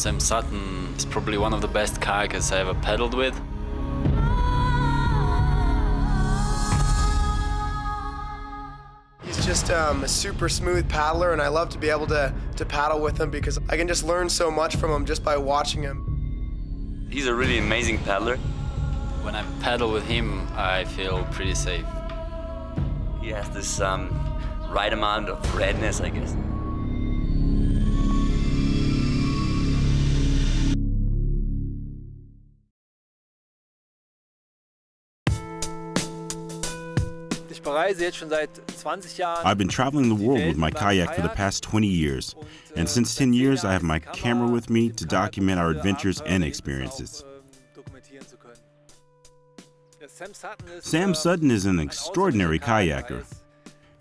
Sam Sutton is probably one of the best kayakers I ever paddled with. He's just a super smooth paddler, and I love to be able to paddle with him because I can just learn so much from him just by watching him. He's a really amazing paddler. When I paddle with him, I feel pretty safe. He has this right amount of redness, I guess. I've been traveling the world with my kayak for the past 20 years, and since 10 years I have my camera with me to document our adventures and experiences. Sam Sutton is an extraordinary kayaker.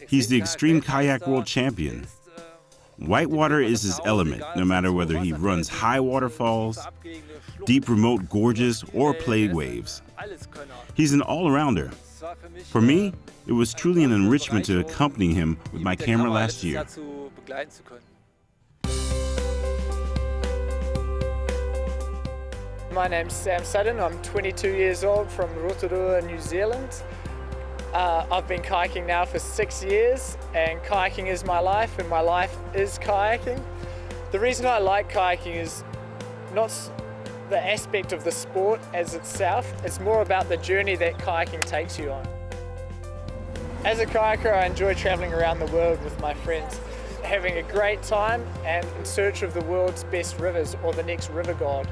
He's the Extreme Kayak World Champion. Whitewater is his element, no matter whether he runs high waterfalls, deep remote gorges, or play waves. He's an all-arounder. For me, it was truly an enrichment to accompany him with my camera last year. My name's Sam Sutton. I'm 22 years old from Rotorua, New Zealand. I've been kayaking now for 6 years, and kayaking is my life, and my life is kayaking. The reason I like kayaking is not the aspect of the sport as itself, it's more about the journey that kayaking takes you on. As a kayaker, I enjoy traveling around the world with my friends, having a great time and in search of the world's best rivers or the next Rivergod.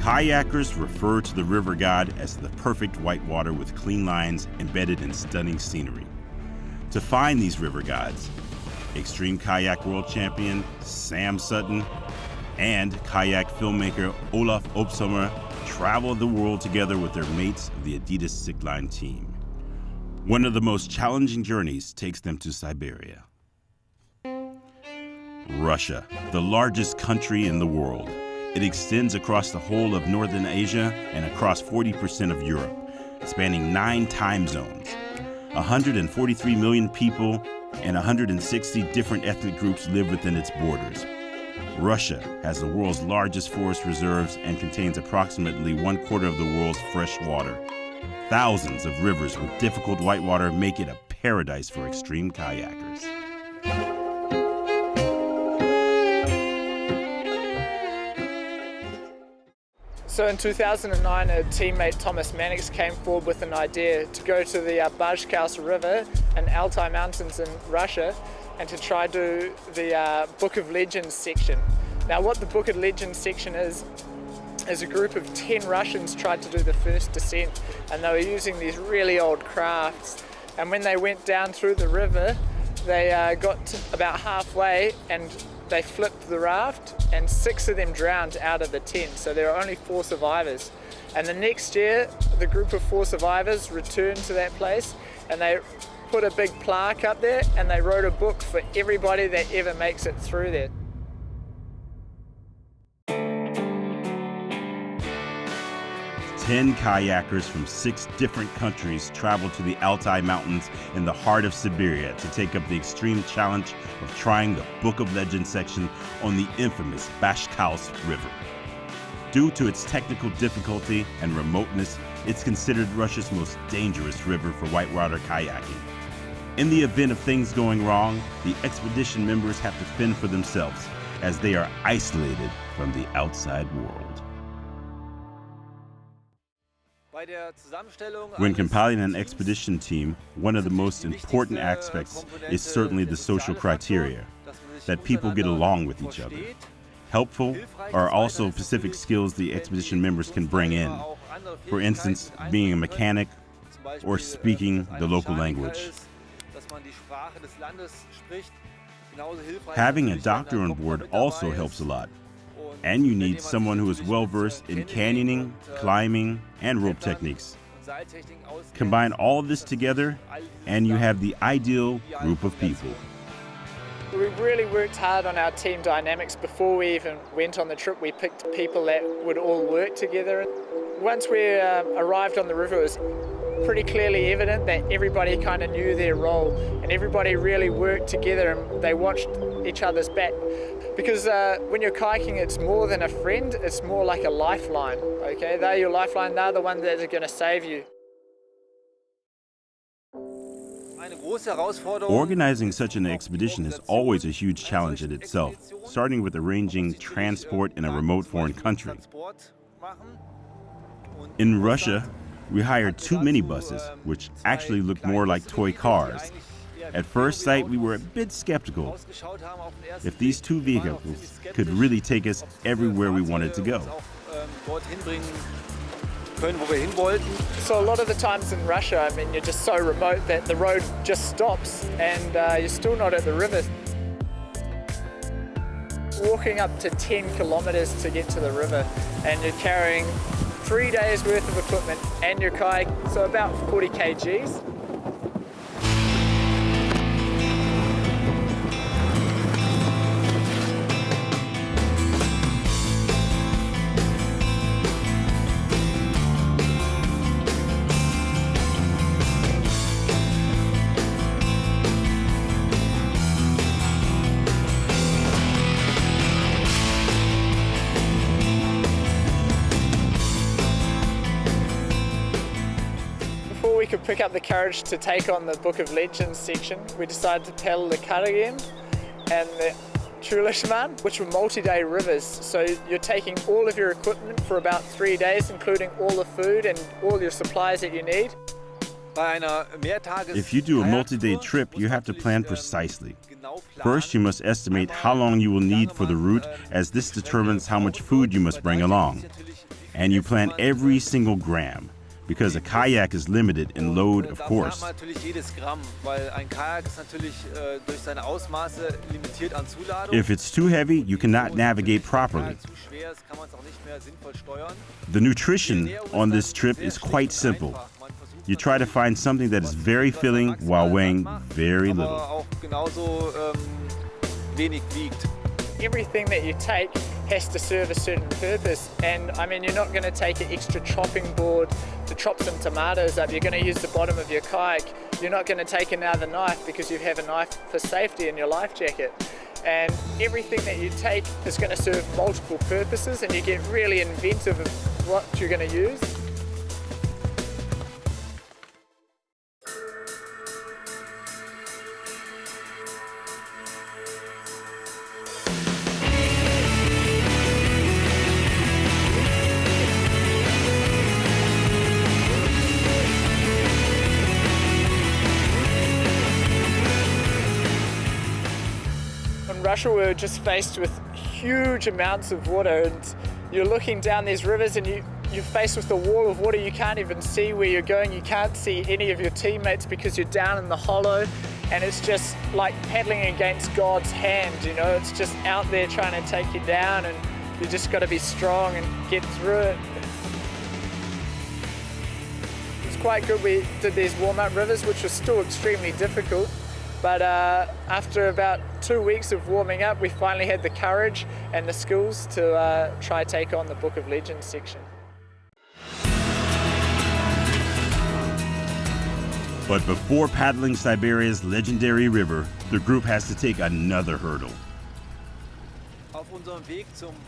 Kayakers refer to the Rivergod as the perfect whitewater with clean lines embedded in stunning scenery. To find these river gods, Extreme Kayak World Champion Sam Sutton and kayak filmmaker Olaf Obsommer travel the world together with their mates of the adidas Sickline team. One of the most challenging journeys takes them to Siberia. Russia, the largest country in the world. It extends across the whole of Northern Asia and across 40% of Europe, spanning 9 time zones. 143 million people and 160 different ethnic groups live within its borders. Russia has the world's largest forest reserves and contains approximately 1/4 of the world's fresh water. Thousands of rivers with difficult whitewater make it a paradise for extreme kayakers. So in 2009, a teammate, Thomas Mannix, came forward with an idea to go to the Bajkaus River in Altai Mountains in Russia and to try do the Book of Legends section. Now what the Book of Legends section is a group of 10 Russians tried to do the first descent, and they were using these really old crafts. And when they went down through the river, they got about halfway and they flipped the raft, and 6 of them drowned out of the 10, so there are only 4 survivors. And the next year, the group of 4 survivors returned to that place, and they put a big plaque up there, and they wrote a book for everybody that ever makes it through there. Ten kayakers from 6 different countries traveled to the Altai Mountains in the heart of Siberia to take up the extreme challenge of trying the Book of Legends section on the infamous Bajkaus River. Due to its technical difficulty and remoteness, it's considered Russia's most dangerous river for whitewater kayaking. In the event of things going wrong, the expedition members have to fend for themselves, as they are isolated from the outside world. When compiling an expedition team, one of the most important aspects is certainly the social criteria, that people get along with each other. Helpful are also specific skills the expedition members can bring in. For instance, being a mechanic or speaking the local language. Having a doctor on board also helps a lot. And you need someone who is well-versed in canyoning, climbing, and rope techniques. Combine all this together, and you have the ideal group of people. We really worked hard on our team dynamics before we even went on the trip. We picked people that would all work together. Once we arrived on the river, it was pretty clearly evident that everybody kind of knew their role and everybody really worked together and they watched each other's back. Because when you're kayaking, it's more than a friend, it's more like a lifeline, okay? They're your lifeline, they're the ones that are going to save you. Organizing such an expedition is always a huge challenge in itself, starting with arranging transport in a remote foreign country. In Russia, we hired 2 minibuses, which actually looked more like toy cars. At first sight, we were a bit skeptical if these 2 vehicles could really take us everywhere we wanted to go. So a lot of the times in Russia, I mean, you're just so remote that the road just stops and you're still not at the river. Walking up to 10 kilometers to get to the river and you're carrying 3 days worth of equipment and your kayak, so about 40 kgs. We could pick up the courage to take on the Book of Legends section. We decided to paddle the Kayak and the Chulishman, which were multi-day rivers. So you're taking all of your equipment for about 3 days, including all the food and all your supplies that you need. If you do a multi-day trip, you have to plan precisely. First, you must estimate how long you will need for the route, as this determines how much food you must bring along. And you plan every single gram, because a kayak is limited in load, of course. If it's too heavy, you cannot navigate properly. The nutrition on this trip is quite simple. You try to find something that is very filling while weighing very little. Everything that you take has to serve a certain purpose, and I mean, you're not going to take an extra chopping board to chop some tomatoes up. You're going to use the bottom of your kayak. You're not going to take another knife because you have a knife for safety in your life jacket. And everything that you take is going to serve multiple purposes, and you get really inventive of what you're going to use. In Russia, we were just faced with huge amounts of water, and you're looking down these rivers and you're faced with a wall of water. You can't even see where you're going. You can't see any of your teammates because you're down in the hollow, and it's just like paddling against God's hand, you know. It's just out there trying to take you down, and you just got to be strong and get through it. It's quite good. We did these warm-up rivers, which was still extremely difficult. But after about 2 weeks of warming up, we finally had the courage and the skills to try take on the Book of Legends section. But before paddling Siberia's legendary river, the group has to take another hurdle.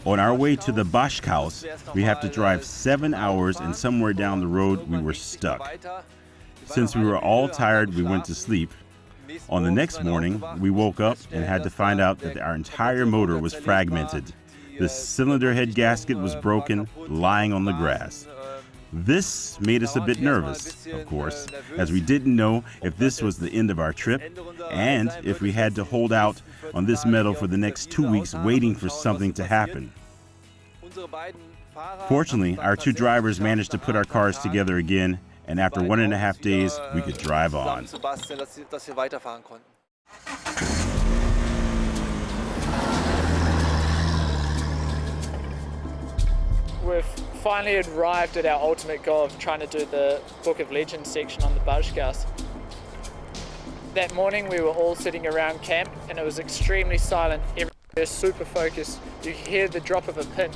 On our way to the Bashkaus, we have to drive 7 hours, and somewhere down the road we were stuck. Since we were all tired, we went to sleep. On the next morning, we woke up and had to find out that our entire motor was fragmented. The cylinder head gasket was broken, lying on the grass. This made us a bit nervous, of course, as we didn't know if this was the end of our trip and if we had to hold out on this meadow for the next 2 weeks waiting for something to happen. Fortunately, our 2 drivers managed to put our cars together again, and after 1.5 days, we could drive on. We've finally arrived at our ultimate goal of trying to do the Book of Legends section on the Bashkaus. That morning we were all sitting around camp and it was extremely silent. Everyone was super focused. You could hear the drop of a pin.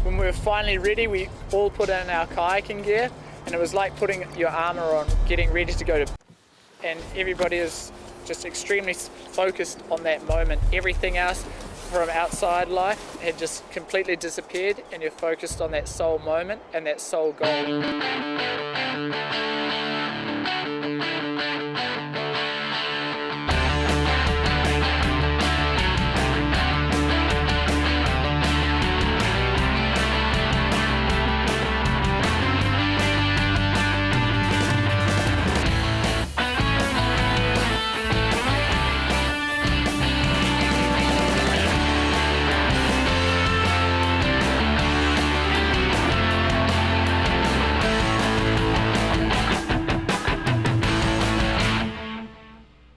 When we were finally ready, we all put in our kayaking gear, and it was like putting your armor on, getting ready to go to bed. And everybody is just extremely focused on that moment. Everything else from outside life had just completely disappeared, and you're focused on that sole moment and that sole goal.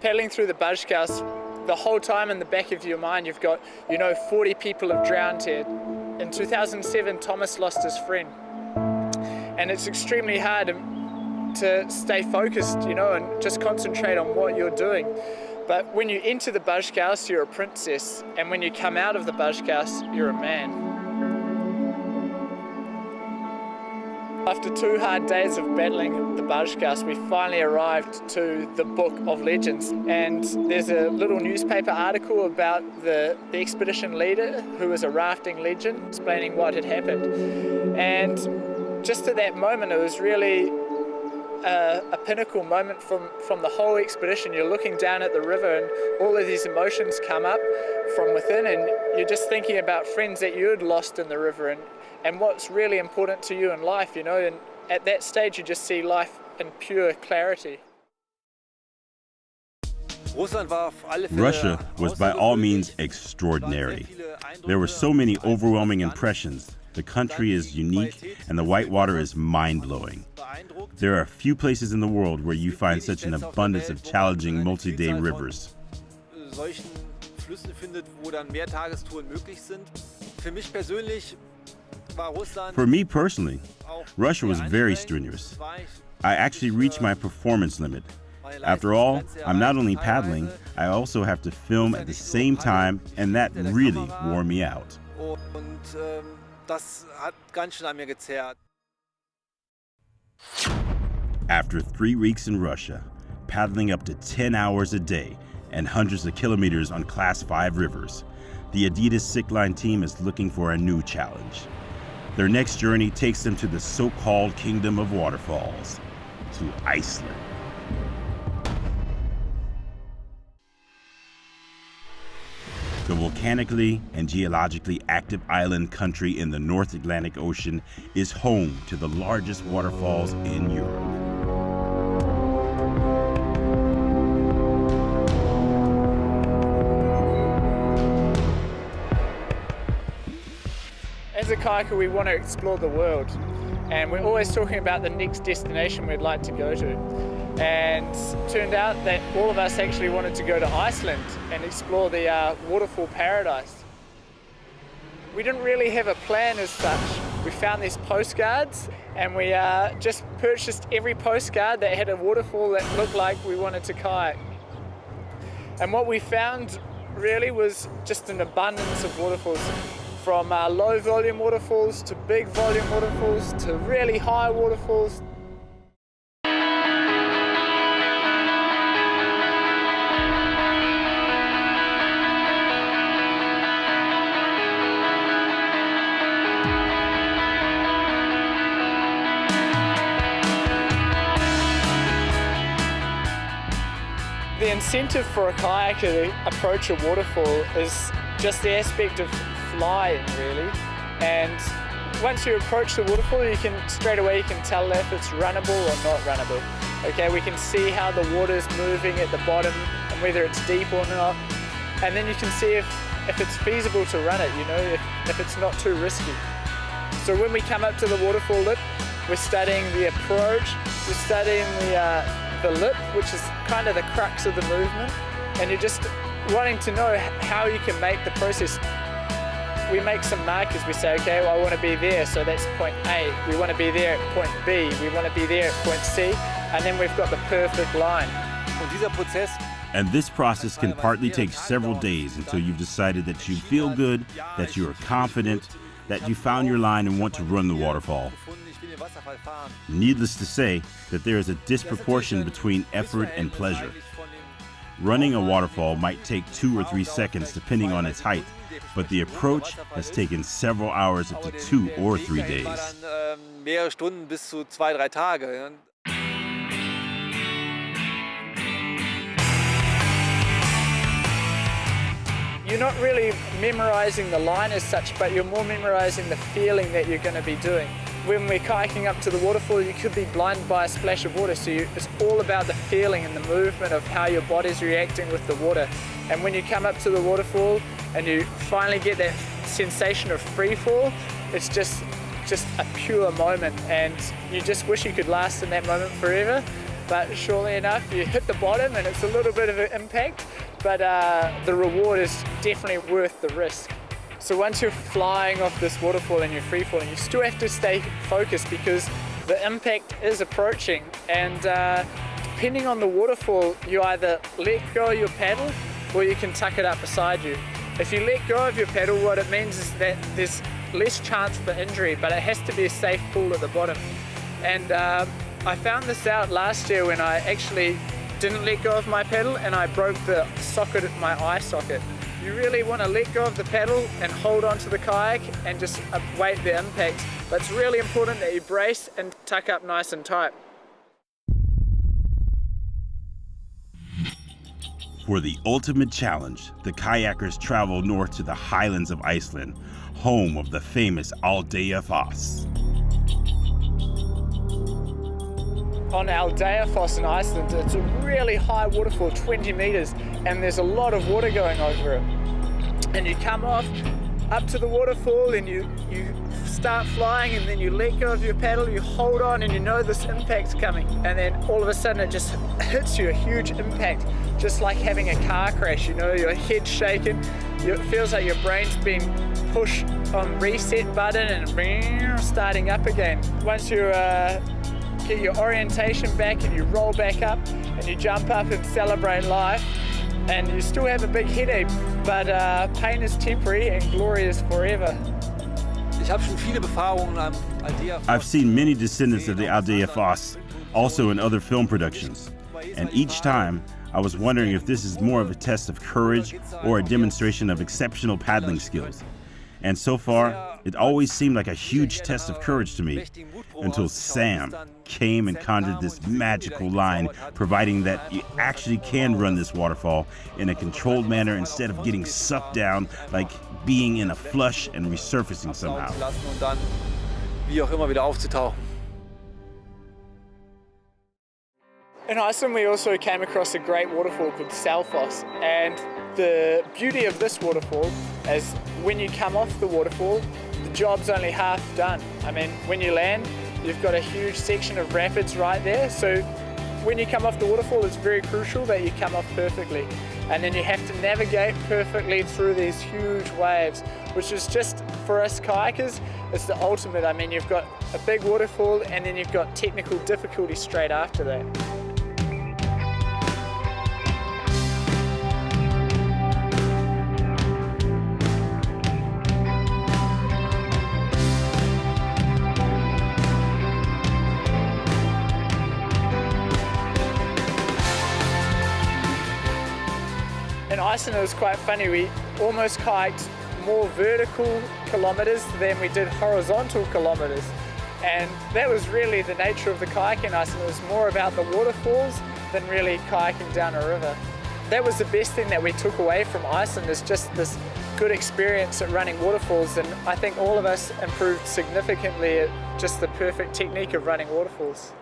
Paddling through the Bajkaus, the whole time in the back of your mind you've got, 40 people have drowned here. In 2007, Thomas lost his friend. And it's extremely hard to stay focused, and just concentrate on what you're doing. But when you enter the Bajkaus, you're a princess. And when you come out of the Bajkaus, you're a man. After 2 hard days of battling the Bajkaus, we finally arrived to the Book of Legends. And there's a little newspaper article about the expedition leader, who was a rafting legend, explaining what had happened. And just at that moment, it was really a pinnacle moment from the whole expedition. You're looking down at the river and all of these emotions come up from within, and you're just thinking about friends that you had lost in the river and what's really important to you in life, and at that stage you just see life in pure clarity. Russia was by all means extraordinary. There were so many overwhelming impressions. The country is unique and the whitewater is mind-blowing. There are few places in the world where you find such an abundance of challenging multi-day rivers. For me personally, Russia was very strenuous. I actually reached my performance limit. After all, I'm not only paddling, I also have to film at the same time, and that really wore me out. After 3 weeks in Russia, paddling up to 10 hours a day and hundreds of kilometers on Class 5 rivers, the adidas Sickline team is looking for a new challenge. Their next journey takes them to the so-called Kingdom of Waterfalls, to Iceland. The volcanically and geologically active island country in the North Atlantic Ocean is home to the largest waterfalls in Europe. As a kayaker, we want to explore the world, and we're always talking about the next destination we'd like to go to. And it turned out that all of us actually wanted to go to Iceland and explore the waterfall paradise. We didn't really have a plan as such. We found these postcards and we just purchased every postcard that had a waterfall that looked like we wanted to kayak. And what we found really was just an abundance of waterfalls, from low volume waterfalls to big volume waterfalls to really high waterfalls. The incentive for a kayaker to approach a waterfall is just the aspect of flying, really. And once you approach the waterfall, you can straight away tell if it's runnable or not runnable. Okay, we can see how the water's moving at the bottom and whether it's deep or not. And then you can see if it's feasible to run it, if it's not too risky. So when we come up to the waterfall lip, we're studying the approach, we're studying the lip, which is kind of the crux of the movement, and you're just wanting to know how you can make the process. We make some markers. We say, okay, well, I want to be there, so that's point A. We want to be there at point B. We want to be there at point C, and then we've got the perfect line. And this process can partly take several days until you've decided that you feel good, that you are confident, that you found your line and want to run the waterfall. Needless to say that there is a disproportion between effort and pleasure. Running a waterfall might take 2 or 3 seconds depending on its height, but the approach has taken several hours up to 2 or 3 days. You're not really memorizing the line as such, but you're more memorizing the feeling that you're going to be doing. When we're kayaking up to the waterfall, you could be blinded by a splash of water, so it's all about the feeling and the movement of how your body's reacting with the water. And when you come up to the waterfall and you finally get that sensation of free fall, it's just a pure moment, and you just wish you could last in that moment forever. But surely enough, you hit the bottom and it's a little bit of an impact, but the reward is definitely worth the risk. So once you're flying off this waterfall and you're free falling, you still have to stay focused because the impact is approaching, and depending on the waterfall, you either let go of your paddle or you can tuck it up beside you. If you let go of your paddle, what it means is that there's less chance for injury, but it has to be a safe pull at the bottom. And I found this out last year when I actually didn't let go of my paddle and I broke the socket at my eye socket. You really want to let go of the paddle and hold onto the kayak and just await the impact. But it's really important that you brace and tuck up nice and tight. For the ultimate challenge, the kayakers travel north to the highlands of Iceland, home of the famous Altai Mountains. On Altai Mountains in Iceland, it's a really high waterfall, 20 meters, and there's a lot of water going over it. And you come off up to the waterfall and you start flying, and then you let go of your paddle, you hold on, and you know this impact's coming. And then all of a sudden it just hits you, a huge impact, just like having a car crash, you know, your head's shaking, it feels like your brain's been pushed on reset button and starting up again. Once you get your orientation back and you roll back up and you jump up and celebrate life, and you still have a big headache, but pain is temporary and glory is forever. I've seen many descendants of the Altai Mountains, also in other film productions, and each time I was wondering if this is more of a test of courage or a demonstration of exceptional paddling skills. And so far, it always seemed like a huge test of courage to me, until Sam came and conjured this magical line, providing that you actually can run this waterfall in a controlled manner instead of getting sucked down, like being in a flush and resurfacing somehow. In Iceland, we also came across a great waterfall called Selfoss, and the beauty of this waterfall is when you come off the waterfall, the job's only half done. I mean, when you land, you've got a huge section of rapids right there, so when you come off the waterfall, it's very crucial that you come off perfectly. And then you have to navigate perfectly through these huge waves, which is just, for us kayakers, it's the ultimate. I mean, you've got a big waterfall and then you've got technical difficulty straight after that. In Iceland, it was quite funny. We almost kayaked more vertical kilometers than we did horizontal kilometers. And that was really the nature of the kayak in Iceland. It was more about the waterfalls than really kayaking down a river. That was the best thing that we took away from Iceland, is just this good experience at running waterfalls. And I think all of us improved significantly at just the perfect technique of running waterfalls.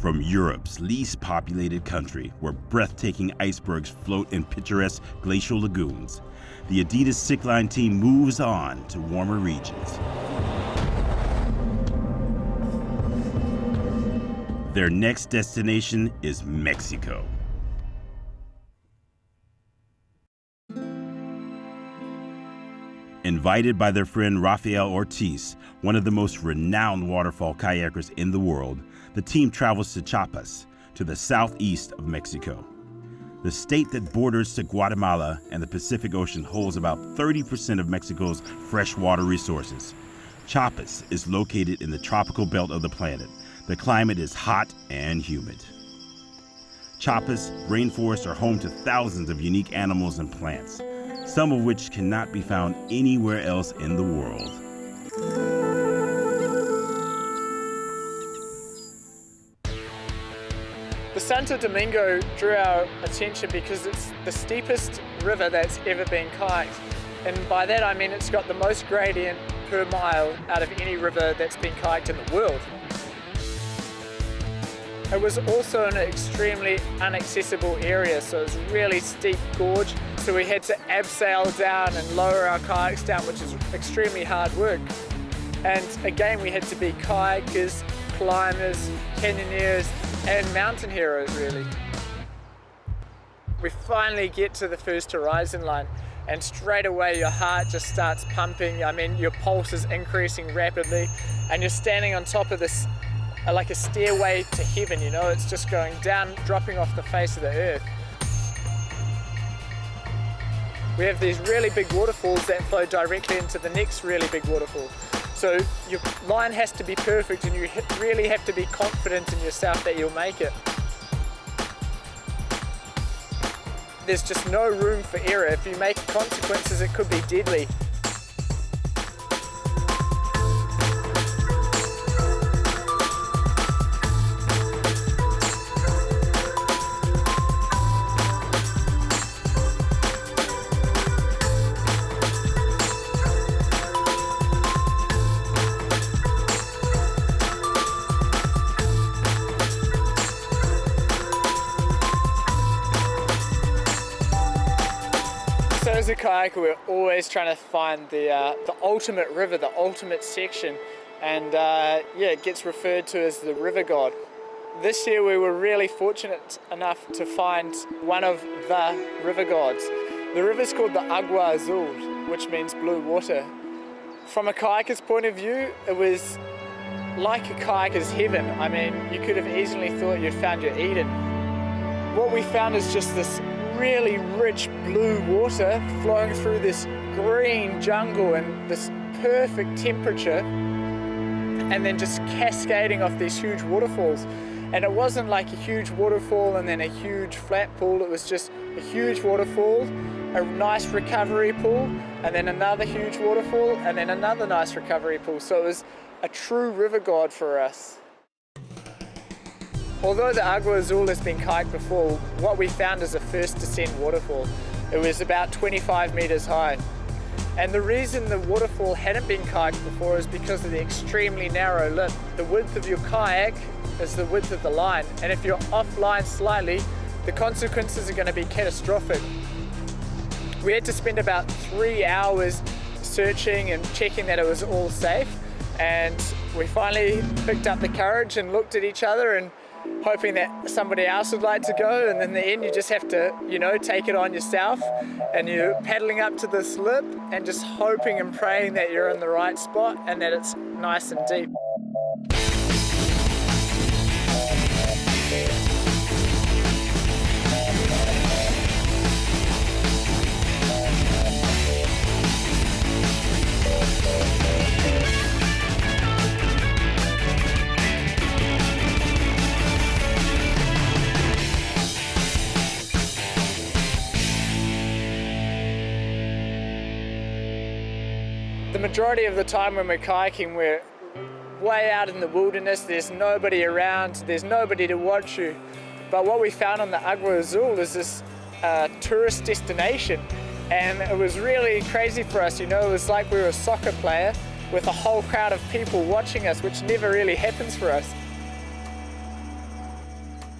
From Europe's least populated country, where breathtaking icebergs float in picturesque glacial lagoons, the adidas Sickline team moves on to warmer regions. Their next destination is Mexico. Invited by their friend Rafael Ortiz, one of the most renowned waterfall kayakers in the world, the team travels to Chiapas, to the southeast of Mexico. The state that borders to Guatemala and the Pacific Ocean holds about 30% of Mexico's freshwater resources. Chiapas is located in the tropical belt of the planet. The climate is hot and humid. Chiapas rainforests are home to thousands of unique animals and plants, some of which cannot be found anywhere else in the world. The Santo Domingo drew our attention because it's the steepest river that's ever been kayaked. And by that I mean it's got the most gradient per mile out of any river that's been kayaked in the world. It was also an extremely inaccessible area, so it was really steep gorge. So we had to abseil down and lower our kayaks down, which is extremely hard work. And again, we had to be kayakers, climbers, canyoneers, and mountain heroes, really. We finally get to the first horizon line, and straight away your heart just starts pumping. I mean, your pulse is increasing rapidly, and you're standing on top of this, like a stairway to heaven, you know? It's just going down, dropping off the face of the earth. We have these really big waterfalls that flow directly into the next really big waterfall. So your line has to be perfect, and you really have to be confident in yourself that you'll make it. There's just no room for error. If you make consequences, it could be deadly. As a kayaker, we're always trying to find the ultimate river, the ultimate section, and yeah, it gets referred to as the Rivergod. This year we were really fortunate enough to find one of the river gods. The river's called the Agua Azul, which means blue water. From a kayaker's point of view, it was like a kayaker's heaven. I mean, you could have easily thought you'd found your Eden. What we found is just this really rich blue water flowing through this green jungle and this perfect temperature, and then just cascading off these huge waterfalls. And it wasn't like a huge waterfall and then a huge flat pool. It was just a huge waterfall, a nice recovery pool, and then another huge waterfall, and then another nice recovery pool. So it was a true river god for us. Although the Agua Azul has been kayaked before, what we found is a first descent waterfall. It was about 25 meters high. And the reason the waterfall hadn't been kayaked before is because of the extremely narrow lip. The width of your kayak is the width of the line, and if you're offline slightly, the consequences are going to be catastrophic. We had to spend about 3 hours searching and checking that it was all safe, and we finally picked up the courage and looked at each other and hoping that somebody else would like to go, and in the end you just have to, you know, take it on yourself, and you're paddling up to this lip and just hoping and praying that you're in the right spot and that it's nice and deep. The majority of the time when we're kayaking, we're way out in the wilderness, there's nobody around, there's nobody to watch you. But what we found on the Agua Azul is this tourist destination, and it was really crazy for us, you know. It was like we were a soccer player with a whole crowd of people watching us, which never really happens for us.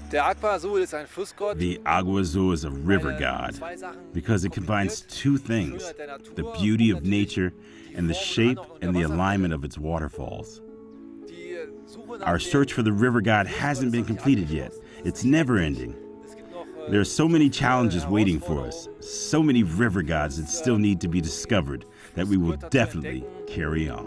The Agua Azul is a river god because it combines two things: the beauty of nature and the shape and the alignment of its waterfalls. Our search for the river god hasn't been completed yet. It's never ending. There are so many challenges waiting for us, so many river gods that still need to be discovered, that we will definitely carry on.